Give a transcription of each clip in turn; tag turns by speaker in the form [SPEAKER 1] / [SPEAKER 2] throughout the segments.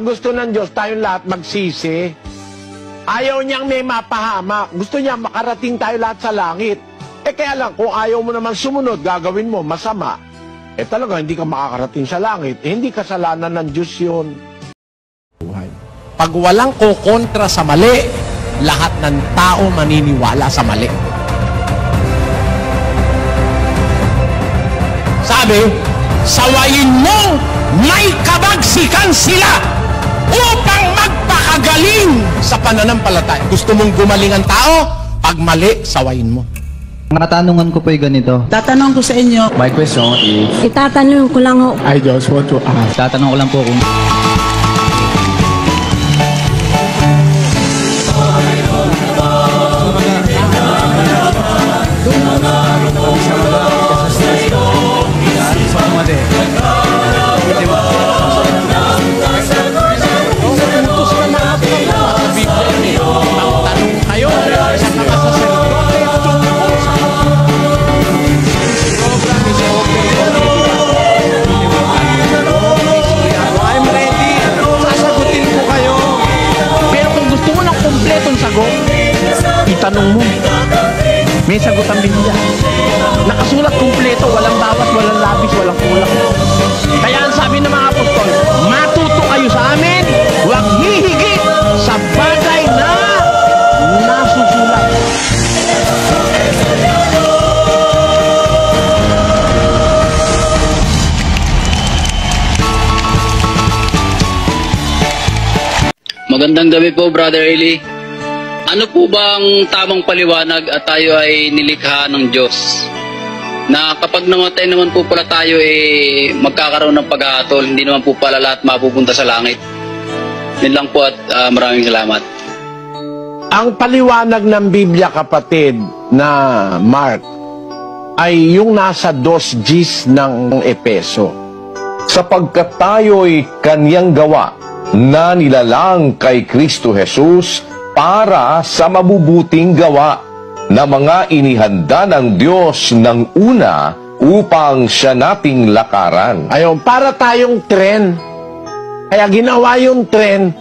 [SPEAKER 1] Ang gusto ng Diyos, tayong lahat magsisi. Ayaw niyang may mapahamak. Gusto niya makarating tayo lahat sa langit. Kaya lang, kung ayaw mo naman sumunod, gagawin mo masama. Talaga, hindi ka makakarating sa langit. Hindi kasalanan ng Diyos yun.
[SPEAKER 2] Pag walang kukontra sa mali, lahat ng tao maniniwala sa mali. Sabi, sawayin mo may kabagsikan sila upang magpakagaling sa pananampalataya. Gusto mong gumaling ang tao? Pag mali, sawayin mo.
[SPEAKER 3] Katanungan ko po yung ganito.
[SPEAKER 4] Tatanong ko sa inyo.
[SPEAKER 3] My question is...
[SPEAKER 5] Itatanong ko lang ho.
[SPEAKER 3] I just want to ask. Tatanong ko lang po kung...
[SPEAKER 1] Itanong mo. May sagot ang Biblia. Nakasulat kumpleto, walang bawas, walang labis, walang kulang. Kaya ang sabi ng mga apostol, matuto kayo sa amin, huwag hihigit sa bagay na nasusulat.
[SPEAKER 6] Magandang gabi po, Brother Eli. Ano po bang tamang paliwanag at tayo ay nilikha ng Diyos? Na kapag namatay naman po pala tayo, magkakaroon ng paghahatol, hindi naman po pala lahat mapupunta sa langit. Yun lang po at maraming salamat.
[SPEAKER 1] Ang paliwanag ng Biblia, kapatid, na Mark, ay yung nasa 2:10 ng Epeso.
[SPEAKER 7] Sapagkat tayo'y kanyang gawa na nilalang kay Kristo Jesus para sa mabubuting gawa na mga inihanda ng Diyos ng una upang siya nating lakaran.
[SPEAKER 1] Ayun, para tayong tren. Kaya ginawa yung tren,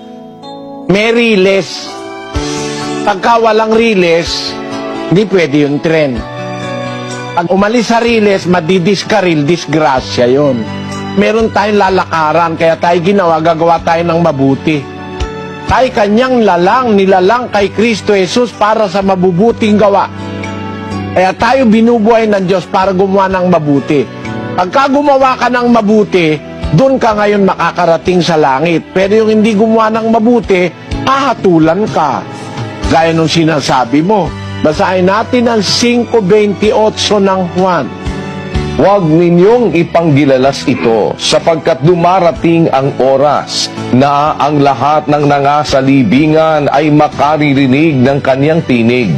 [SPEAKER 1] may riles. Pagka walang riles, hindi pwede yung tren. Pag umalis sa riles, madidiskaril, disgrasya yun. Meron tayong lalakaran, kaya tayo ginawa, gagawa tayo ng mabuti. Tayo kanyang nilalang kay Kristo Jesus para sa mabubuting gawa. Kaya tayo binubuhay ng Diyos para gumawa ng mabuti. Pagka gumawa ka ng mabuti, doon ka ngayon makakarating sa langit. Pero yung hindi gumawa ng mabuti, hahatulan ka. Gaya nung sinasabi mo. Basahin natin ang 5:28 ng Juan.
[SPEAKER 7] Huwag ninyong ipanggilalas ito sapagkat dumarating ang oras na ang lahat ng nangasalibingan ay makaririnig ng kanyang tinig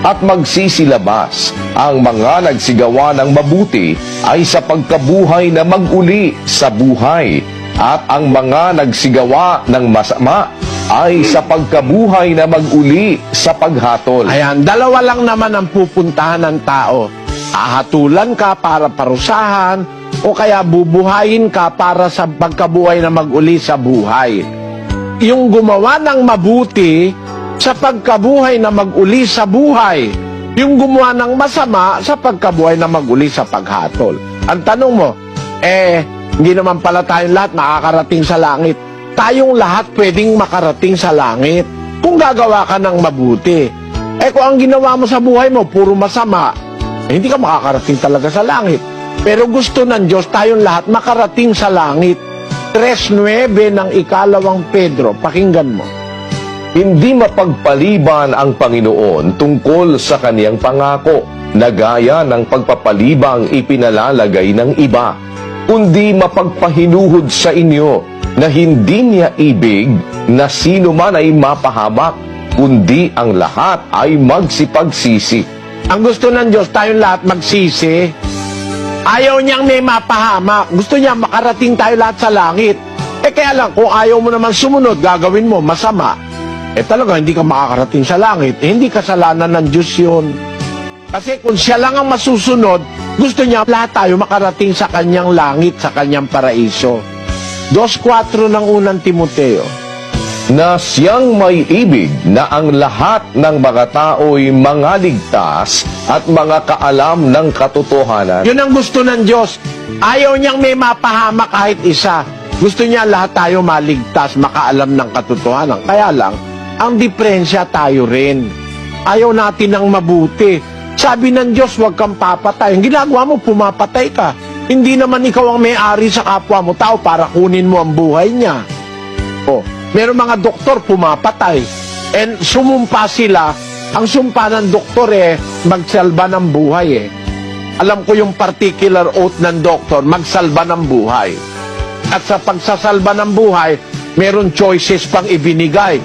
[SPEAKER 7] at magsisilabas. Ang mga nagsigawa ng mabuti ay sa pagkabuhay na mag-uli sa buhay at ang mga nagsigawa ng masama ay sa pagkabuhay na mag-uli sa paghatol.
[SPEAKER 1] Ayan, dalawa lang naman ang pupuntahan ng tao. Ahatulan ka para parusahan o kaya bubuhayin ka para sa pagkabuhay na mag-uli sa buhay. Yung gumawa ng mabuti sa pagkabuhay na mag-uli sa buhay. Yung gumawa ng masama sa pagkabuhay na mag-uli sa paghatol. Ang tanong mo, hindi naman pala tayong lahat makakarating sa langit. Tayong lahat pwedeng makarating sa langit kung gagawa ka ng mabuti. Kung ang ginawa mo sa buhay mo, puro masama, hindi ka makakarating talaga sa langit. Pero gusto ng Diyos tayong lahat makarating sa langit. 3:9 ng 2 Pedro. Pakinggan mo.
[SPEAKER 7] Hindi mapagpaliban ang Panginoon tungkol sa kaniyang pangako na gaya ng pagpapalibang ipinalalagay ng iba, kundi mapagpahinuhod sa inyo na hindi niya ibig na sino man ay mapahamak, kundi ang lahat ay magsipagsisi.
[SPEAKER 1] Ang gusto ng Diyos, tayong lahat magsisi. Ayaw niyang may mapahamak. Gusto niya makarating tayo lahat sa langit. Kaya lang, kung ayaw mo naman sumunod, gagawin mo masama. Talaga, hindi ka makakarating sa langit. Hindi kasalanan ng Diyos yun. Kasi kung siya lang ang masusunod, gusto niya lahat tayo makarating sa kanyang langit, sa kanyang paraiso. 2:4 ng unang Timoteo.
[SPEAKER 7] Na siyang may ibig na ang lahat ng mga tao'y mga ligtas at mga kaalam ng katotohanan.
[SPEAKER 1] Yun ang gusto ng Diyos. Ayaw niyang may mapahamak kahit isa. Gusto niya lahat tayo maligtas, makaalam ng katotohanan. Kaya lang, ang diferensya tayo rin. Ayaw natin ng mabuti. Sabi ng Diyos, huwag kang papatay. Ang ginagawa mo, pumapatay ka. Hindi naman ikaw ang may-ari sa kapwa mo tao para kunin mo ang buhay niya. O, meron mga doktor pumapatay. And sumumpa sila. Ang sumpa ng doktor magsalba ng buhay Alam ko yung particular oath ng doktor, magsalba ng buhay. At sa pagsasalba ng buhay, meron choices pang ibinigay.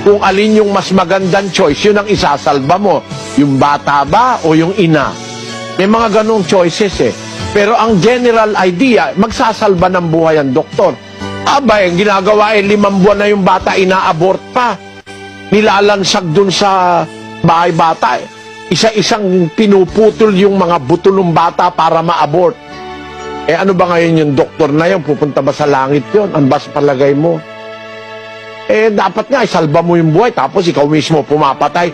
[SPEAKER 1] Kung alin yung mas magandang choice, yun ang isasalba mo. Yung bata ba o yung ina? May mga ganong choices Pero ang general idea, magsasalba ng buhay ang doktor. Aba, yung ginagawa 5 buwan na yung bata, ina-abort pa. Nilalansag dun sa bahay bata. Isa-isang pinuputol yung mga buto ng bata para ma-abort. Ano ba ngayon yung doktor na yun? Pupunta ba sa langit yun? Ang bas palagay mo? Dapat nga, isalba mo yung buhay, tapos ikaw mismo pumapatay.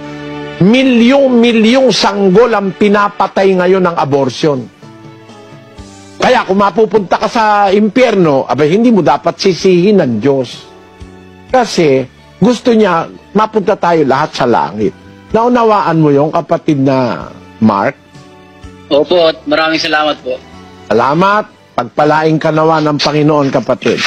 [SPEAKER 1] Milyong sanggol ang pinapatay ngayon ng abortion. Kaya kung mapupunta ka sa impyerno, hindi mo dapat sisihin ng Diyos. Kasi gusto niya mapunta tayo lahat sa langit. Naunawaan mo yung kapatid na Mark?
[SPEAKER 6] Opo, at maraming salamat po.
[SPEAKER 1] Salamat. Pagpalaing ka nawa ng Panginoon, kapatid.